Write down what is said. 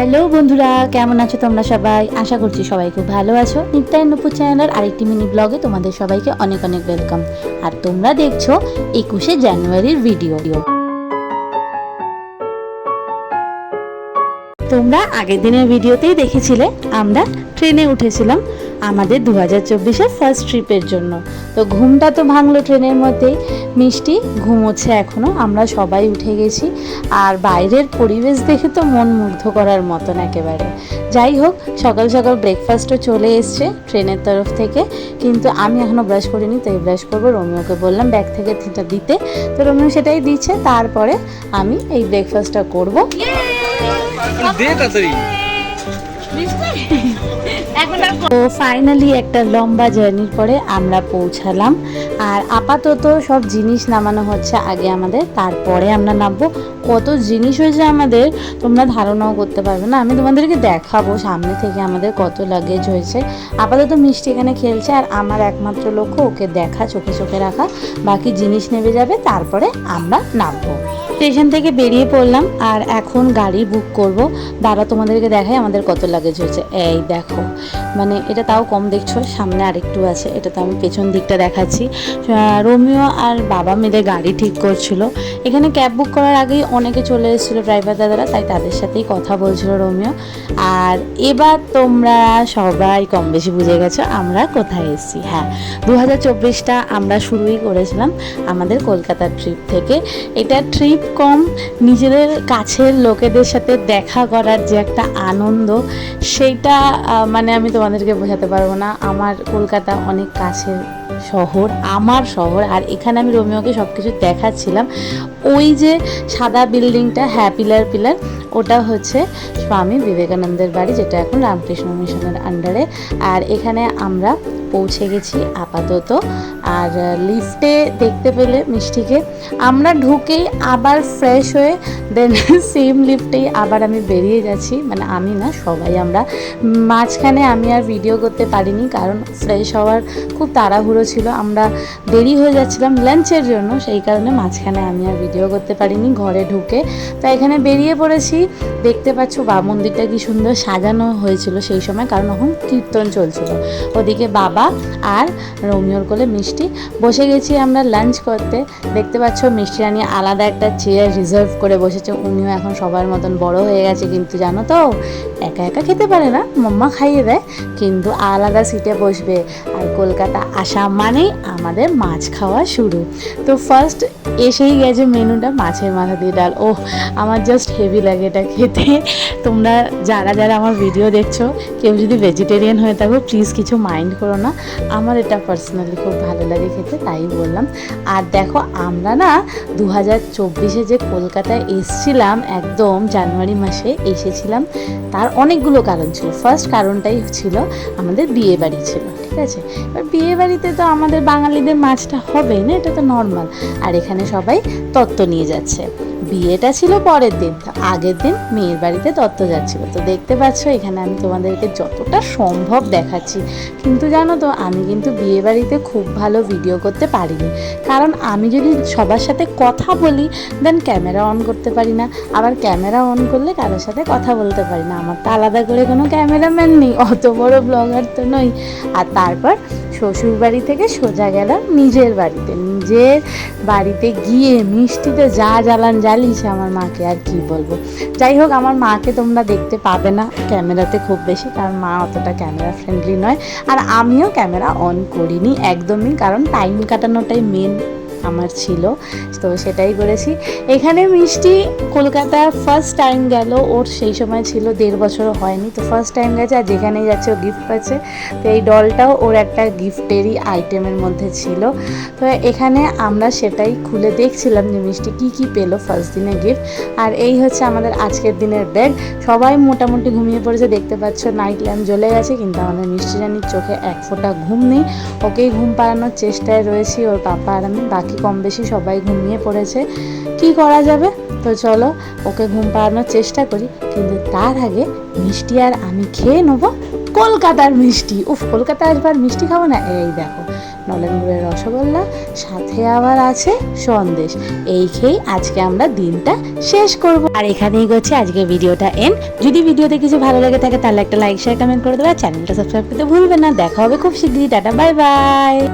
Hello বন্ধুরা, কেমন আছো তোমরা সবাই? আশা করছি সবাই খুব ভালো আছো। নিত্যাই নুপুর চ্যানেলের আরেকটি মিনি ব্লগে তোমাদের সবাইকে অনেক অনেক ওয়েলকাম। আর তোমরা দেখছো 21শে জানুয়ারির ভিডিও। তোমরা আগের দিনের ভিডিওতেই দেখেছিলে আমরা ট্রেনে উঠেছিলাম আমাদের 2024-এর ফার্স্ট ট্রিপের জন্য। তো ঘুমটা তো ভাঙলো ট্রেনের মধ্যেই, মিষ্টি ঘুমোচ্ছে এখনও, আমরা সবাই উঠে গেছি। আর বাইরের পরিবেশ দেখে তো মন মুগ্ধ করার মতন একেবারে। যাই হোক, সকাল সকাল ব্রেকফাস্টও চলে এসছে ট্রেনের তরফ থেকে, কিন্তু আমি এখনও ব্রাশ করিনি, তাই ব্রাশ করবো। রোমিওকে বললাম ব্যাগ থেকে সেটা দিতে, তো রোমিও সেটাই দিচ্ছে। তারপরে আমি এই ব্রেকফাস্টটা করবো। তো ফাইনালি একটা লম্বা জার্নির পরে আমরা পৌঁছালাম। আর আপাতত সব জিনিস নামানো হচ্ছে আগে আমাদের, তারপরে আমরা নামবো। কত জিনিস হয়েছে আমাদের তোমরা ধারণাও করতে পারবে না। আমি তোমাদেরকে দেখাবো সামনে থেকে আমাদের কত লাগেজ হয়েছে। আপাতত মিষ্টি এখানে খেলছে, আর আমার একমাত্র লক্ষ্য ওকে দেখা, চোখে চোখে রাখা। বাকি জিনিস নেমে যাবে, তারপরে আমরা নামবো। স্টেশন থেকে বেরিয়ে পড়লাম আর এখন গাড়ি বুক করব। দাদা তোমাদেরকে দেখাই আমাদের কত লাগেজ হয়েছে। এই দেখো, মানে এটা তাও কম দেখছো, সামনে আরেকটু আছে, এটা তো আমি পেছন দিকটা দেখাচ্ছি। রোমিও আর বাবা মিলে গাড়ি ঠিক করছিল। এখানে ক্যাব বুক করার আগেই অনেকে চলে এসেছিলো ড্রাইভার দাদারা, তাই তাদের সাথেই কথা বলছিল রোমিও। আর এবার তোমরা সবাই কম বেশি বুঝে গেছো আমরা কোথায় এসেছি। হ্যাঁ, 2024টা আমরা শুরুই করেছিলাম আমাদের কলকাতার ট্রিপ থেকে। এটা ট্রিপ কম, নিজেদের কাছের লোকেদের সাথে দেখা করার যে একটা আনন্দ, সেইটা মানে আমি তোমাদেরকে বোঝাতে পারবো না। আমার কলকাতা অনেক কাছের শহর, আমার শহর। আর এখানে আমি রোমিওকে সব কিছু দেখাচ্ছিলাম। ওই যে সাদা বিল্ডিংটা, হ্যাঁ পিলার, ওটা হচ্ছে স্বামী বিবেকানন্দের বাড়ি, যেটা এখন রামকৃষ্ণ মিশনের আন্ডারে। আর এখানে আমরা পৌঁছে গেছি আপাতত। আর লিফটে দেখতে পেলে মিষ্টিকে, আমরা ঢুকেই আবার ফ্রেশ হয়ে দেন সেম লিফটেই আবার আমি বেরিয়ে যাচ্ছি, মানে আমি না সবাই আমরা। মাঝখানে আমি আর ভিডিও করতে পারিনি, কারণ ফ্রেশ হওয়ার খুব তাড়াহুড়ো ছিল, আমরা দেরি হয়ে যাচ্ছিলাম লাঞ্চের জন্য, সেই কারণে মাঝখানে আমি আর ভিডিও করতে পারিনি ঘরে ঢুকে। তো এখানে বেরিয়ে পড়েছি। দেখতে পাচ্ছ বা মন্দিরটা কি সুন্দর সাজানো হয়েছিল সেই সময়, কারণ এখন কীর্তন চলছিল। ওদিকে বাবা আর রোমিওর কোলে মিষ্টি, বসে গেছি আমরা লাঞ্চ করতে। দেখতে পাচ্ছ মিষ্টি রানী আলাদা একটা চেয়ার রিজার্ভ করে বসেছে। উনিও এখন সবার মতন বড় হয়ে গেছে, কিন্তু জানো তো একা একা খেতে পারে না, মাম্মা খাইয়ে দেয়, কিন্তু আলাদা সিটে বসবে। আর কলকাতা আসা মানেই আমাদের মাছ খাওয়া শুরু। তো ফার্স্ট এসেই গেছে মেনুটা, মাছের মাথা দিয়ে ডাল। ওহ, আমার জাস্ট হেভি লাগে এটা খেতে। তোমরা যারা যারা আমার ভিডিও দেখছো, কেউ যদি ভেজিটেরিয়ান হয়ে থাকো প্লিজ কিছু মাইন্ড করো না, আমার এটা পার্সোনালি খুব ভালো লাগে খেতে, তাই বললাম। আর দেখো, আমরা না 2024-এ যে কলকাতায় এসেছিলাম, একদম জানুয়ারি মাসে এসেছিলাম, তার অনেকগুলো কারণ ছিল। ফার্স্ট কারণটাই ছিল আমাদের বিয়ে বাড়ি ছিল, ঠিক আছে। এবার বিয়ে বাড়িতে তো আমাদের বাঙালিদের মাছটা হবেই না, এটা তো নর্মাল। আর এখানে সবাই তত্ত্ব নিয়ে যাচ্ছে। বিয়েটা ছিল পরের দিন, আগের দিন মেয়ের বাড়িতে তত্ত্ব যাচ্ছিল। তো দেখতে পাচ্ছ এখানে আমি তোমাদেরকে যতটা সম্ভব দেখাচ্ছি, কিন্তু জানো তো আমি কিন্তু বিয়ে বাড়িতে খুব ভালো ভিডিও করতে পারিনি, কারণ আমি যদি সবার সাথে কথা বলি দেন ক্যামেরা অন করতে পারি না, আবার ক্যামেরা অন করলে কারোর সাথে কথা বলতে পারি না। আমার তো আলাদা করে কোনো ক্যামেরাম্যান নেই, অত বড় ব্লগার তো নই। আর তারপর শ্বশুর বাড়ি থেকে সোজা গেলাম নিজের বাড়িতে। নিজের বাড়িতে গিয়ে মিষ্টি তো যা জ্বালান জ্বালিয়েছে আমার মাকে, আর কি বলবো। যাই হোক, আমার মাকে তোমরা দেখতে পাবে না ক্যামেরাতে খুব বেশি, কারণ মা অতটা ক্যামেরা ফ্রেন্ডলি নয়। আর আমিও ক্যামেরা অন করিনি একদমই, কারণ টাইম কাটানোটাই মেন আমার ছিল, তো সেটাই করেছি। এখানে মিষ্টি কলকাতা ফার্স্ট টাইম গেল, ওর সেই সময় ছিল 1.5 বছরও হয়নি, তো ফার্স্ট টাইম গেছে। আর যেখানেই যাচ্ছে ও গিফট পাচ্ছে, তো এই ডলটাও ওর একটা গিফটেরই আইটেমের মধ্যে ছিল। তো এখানে আমরা সেটাই খুলে দেখছিলাম যে মিষ্টি কী কী পেলো ফার্স্ট দিনে গিফট। আর এই হচ্ছে আমাদের আজকের দিনের ব্যাগ। সবাই মোটামুটি ঘুমিয়ে পড়েছে, দেখতে পাচ্ছ নাইট ল্যাম্প জ্বলে গেছে, কিন্তু আমাদের মিষ্টি রানীর চোখে এক ফোঁটা ঘুম নেই। ওকেই ঘুম পাড়ানোর চেষ্টায় রয়েছি, ওর পাপা আর আমি। বাকি কম বেশি সবাই ঘুমিয়ে পড়েছে, কি করা যাবে। তো চলো ওকে ঘুম পাড়ানোর চেষ্টা করি, কিন্তু তার আগে মিষ্টি আর আমি খেয়ে নেবো কলকাতার মিষ্টি। উফ, কলকাতায় আসবার মিষ্টি খাবো না। এই দেখো নলেন গুড়ের রসগোল্লা, সাথে আবার আছে সন্দেশ। এই খেয়েই আজকে আমরা দিনটা শেষ করব। আর এখানেই করছি আজকে ভিডিওটা এন্ড। যদি ভিডিওতে কিছু ভালো লেগে থাকে তাহলে একটা লাইক শেয়ার কমেন্ট করে দেবে, চ্যানেলটা সাবস্ক্রাইব করতে ভুলবেন না। দেখা হবে খুব শীঘ্রই। Tata, bye bye.